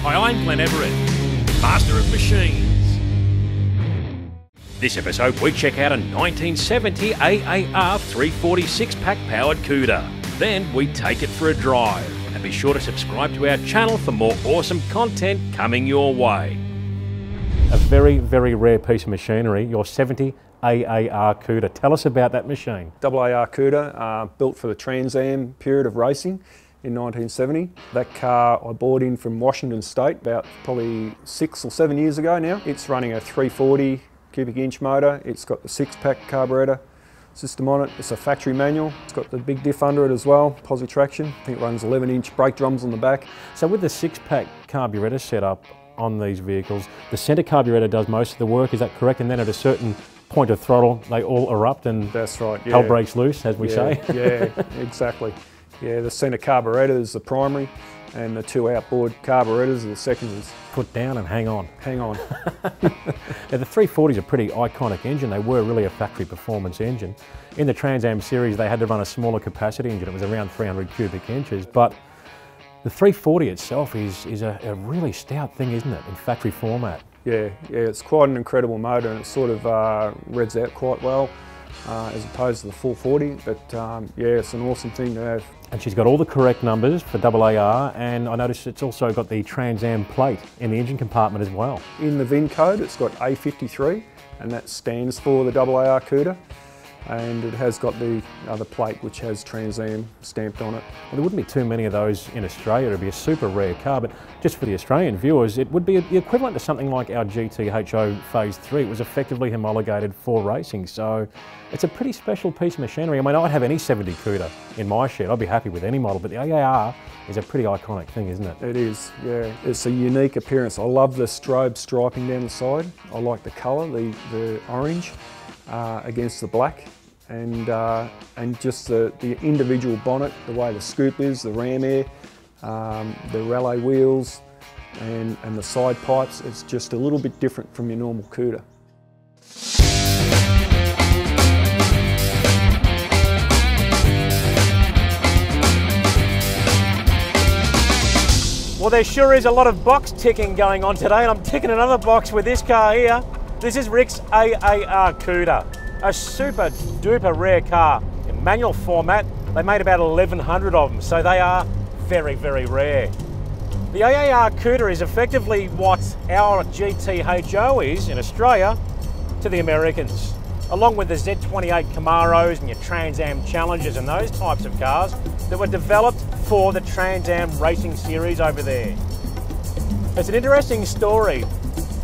Hi, I'm Glenn Everitt, Master of Machines. This episode we check out a 1970 AAR 346-pack powered Cuda. Then we take it for a drive. And be sure to subscribe to our channel for more awesome content coming your way. A very, very rare piece of machinery, your 70 AAR Cuda. Tell us about that machine. AAR Cuda, built for the Trans-Am period of racing in 1970. That car I bought in from Washington State about probably 6 or 7 years ago now. It's running a 340 cubic inch motor. It's got the 6-pack carburetor system on it. It's a factory manual. It's got the big diff under it as well, posi traction. I think it runs 11-inch brake drums on the back. So with the 6-pack carburetor setup on these vehicles, the centre carburetor does most of the work, is that correct? And then at a certain point of throttle, they all erupt and that's right, yeah. Hell breaks loose, as we say. Yeah, exactly. Yeah, the centre carburetor is the primary and the 2 outboard carburetors are the secondaries. Put down and hang on. Hang on. Now, the 340 is a pretty iconic engine. They were really a factory performance engine. In the Trans-Am series, they had to run a smaller capacity engine. It was around 300 cubic inches, but the 340 itself is a really stout thing, isn't it, in factory format? Yeah, it's quite an incredible motor and it sort of revs out quite well as opposed to the 440, but yeah, it's an awesome thing to have. And she's got all the correct numbers for AAR, and I noticed it's also got the Trans-Am plate in the engine compartment as well. In the VIN code, it's got A53, and that stands for the AAR Cuda. And it has got the other plate which has Trans-Am stamped on it. Well, there wouldn't be too many of those in Australia. It would be a super rare car, but just for the Australian viewers, it would be the equivalent to something like our GTHO Phase 3. It was effectively homologated for racing, so it's a pretty special piece of machinery. I mean, I'd have any 70 Cuda in my shed. I'd be happy with any model, but the AAR is a pretty iconic thing, isn't it? It is, yeah. It's a unique appearance. I love the strobe striping down the side. I like the colour, the orange against the black. And just the individual bonnet, the way the scoop is, the ram air, the rally wheels and the side pipes, it's just a little bit different from your normal Cuda. Well, there sure is a lot of box ticking going on today, and I'm ticking another box with this car here. This is Rick's AAR Cuda. A super duper rare car in manual format. They made about 1,100 of them, so they are very, very rare. The AAR Cuda is effectively what our GTHO is in Australia to the Americans, along with the Z28 Camaros and your Trans-Am Challengers and those types of cars that were developed for the Trans-Am racing series over there. It's an interesting story.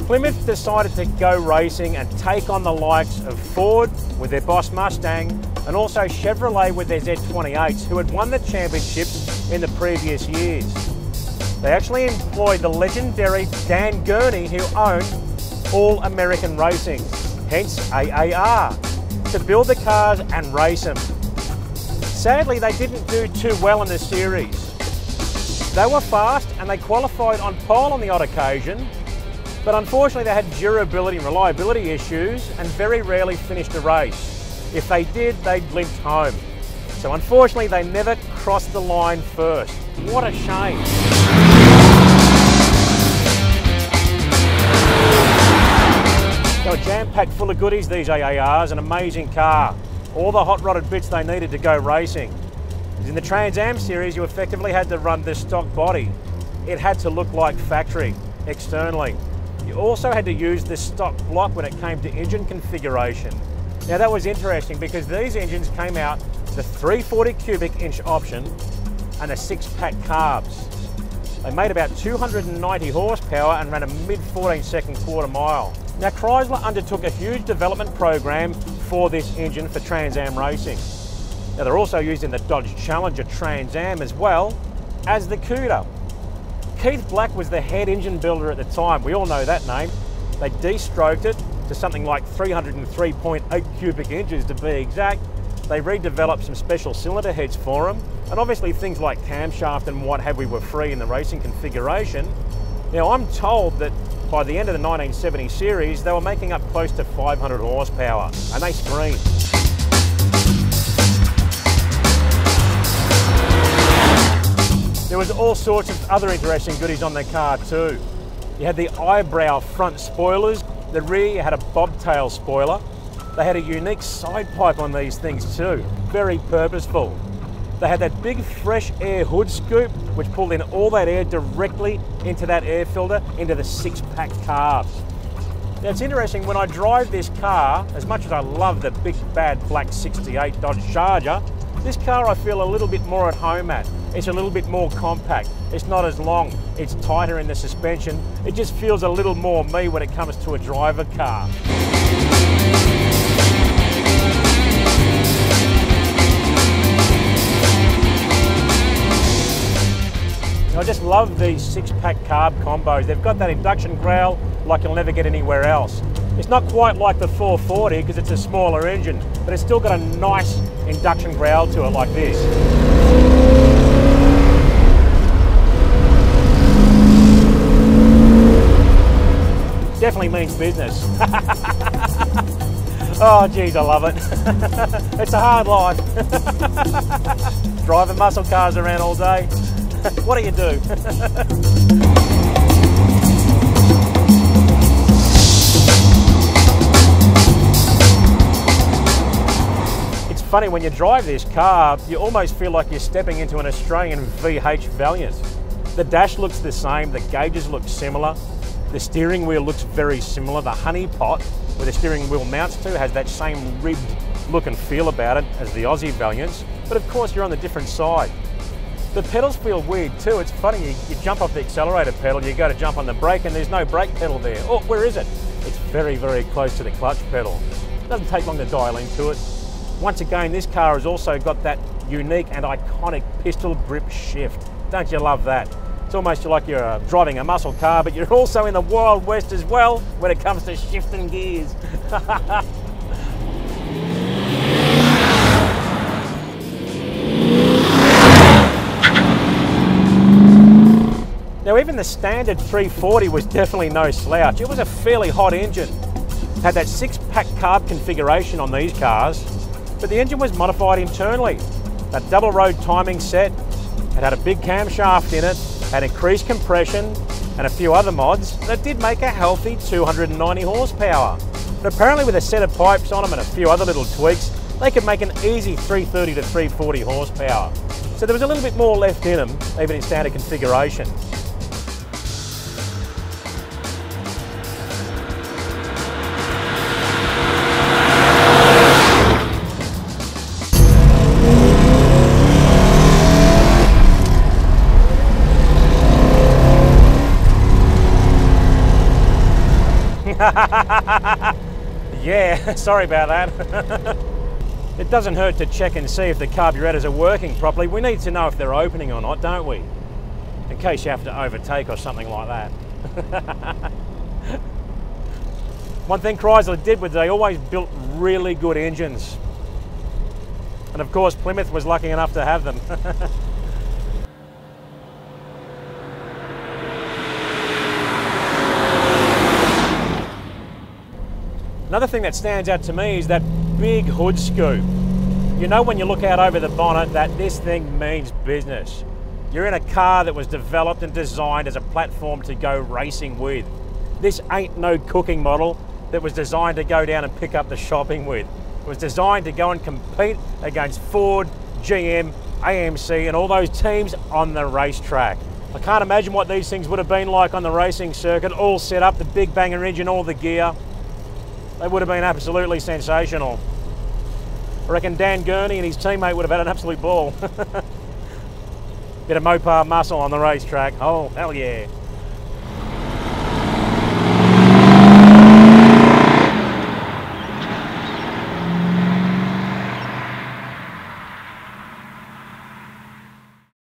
Plymouth decided to go racing and take on the likes of Ford with their Boss Mustang and also Chevrolet with their Z28s, who had won the championships in the previous years. They actually employed the legendary Dan Gurney, who owned All American Racing, hence AAR, to build the cars and race them. Sadly, they didn't do too well in the series. They were fast and they qualified on pole on the odd occasion, but unfortunately they had durability and reliability issues and very rarely finished a race. If they did, they'd limped home. So unfortunately they never crossed the line first. What a shame. They were jam-packed full of goodies, these AARs, an amazing car. All the hot-rodded bits they needed to go racing. In the Trans-Am series, you effectively had to run the stock body. It had to look like factory externally. You also had to use this stock block when it came to engine configuration. Now that was interesting because these engines came out the 340 cubic inch option and the 6-pack carbs. They made about 290 horsepower and ran a mid 14-second quarter mile. Now Chrysler undertook a huge development program for this engine for Trans-Am racing. Now they're also used in the Dodge Challenger Trans-Am as well as the Cuda. Keith Black was the head engine builder at the time. We all know that name. They de-stroked it to something like 303.8 cubic inches to be exact. They redeveloped some special cylinder heads for them. And obviously things like camshaft and what have we were free in the racing configuration. Now I'm told that by the end of the 1970 series, they were making up close to 500 horsepower, and they screamed. There was all sorts of other interesting goodies on the car too. You had the eyebrow front spoilers. The rear you had a bobtail spoiler. They had a unique side pipe on these things too. Very purposeful. They had that big fresh air hood scoop which pulled in all that air directly into that air filter into the 6-pack carbs. Now it's interesting, when I drive this car, as much as I love the big bad black 68 Dodge Charger, this car I feel a little bit more at home at. It's a little bit more compact. It's not as long. It's tighter in the suspension. It just feels a little more me when it comes to a driver car. I just love these 6-pack carb combos. They've got that induction growl like you'll never get anywhere else. It's not quite like the 440 because it's a smaller engine, but it's still got a nice induction growl to it like this. Definitely means business. Oh geez, I love it. It's a hard life. Driving muscle cars around all day. What do you do? It's funny, when you drive this car, you almost feel like you're stepping into an Australian VH Valiant. The dash looks the same, the gauges look similar, the steering wheel looks very similar. The honey pot, where the steering wheel mounts to, has that same ribbed look and feel about it as the Aussie Valiants, but of course you're on the different side. The pedals feel weird too. It's funny, you jump off the accelerator pedal, you go to jump on the brake and there's no brake pedal there. Oh, where is it? It's very, very close to the clutch pedal. It doesn't take long to dial into it. Once again, this car has also got that unique and iconic pistol grip shift. Don't you love that? It's almost like you're driving a muscle car, but you're also in the Wild West as well when it comes to shifting gears. Now even the standard 340 was definitely no slouch. It was a fairly hot engine. Had that 6-pack carb configuration on these cars, but the engine was modified internally. That double road timing set, it had a big camshaft in it, had increased compression and a few other mods that did make a healthy 290 horsepower. But apparently with a set of pipes on them and a few other little tweaks, they could make an easy 330 to 340 horsepower. So there was a little bit more left in them, even in standard configuration. Yeah, sorry about that. It doesn't hurt to check and see if the carburetors are working properly. We need to know if they're opening or not, don't we? In case you have to overtake or something like that. One thing Chrysler did was they always built really good engines. And of course Plymouth was lucky enough to have them. Another thing that stands out to me is that big hood scoop. You know when you look out over the bonnet that this thing means business. You're in a car that was developed and designed as a platform to go racing with. This ain't no cooking model that was designed to go down and pick up the shopping with. It was designed to go and compete against Ford, GM, AMC and all those teams on the racetrack. I can't imagine what these things would have been like on the racing circuit, all set up, the big banger engine, all the gear. They would have been absolutely sensational. I reckon Dan Gurney and his teammate would have had an absolute ball. Bit of Mopar muscle on the racetrack. Oh, hell yeah.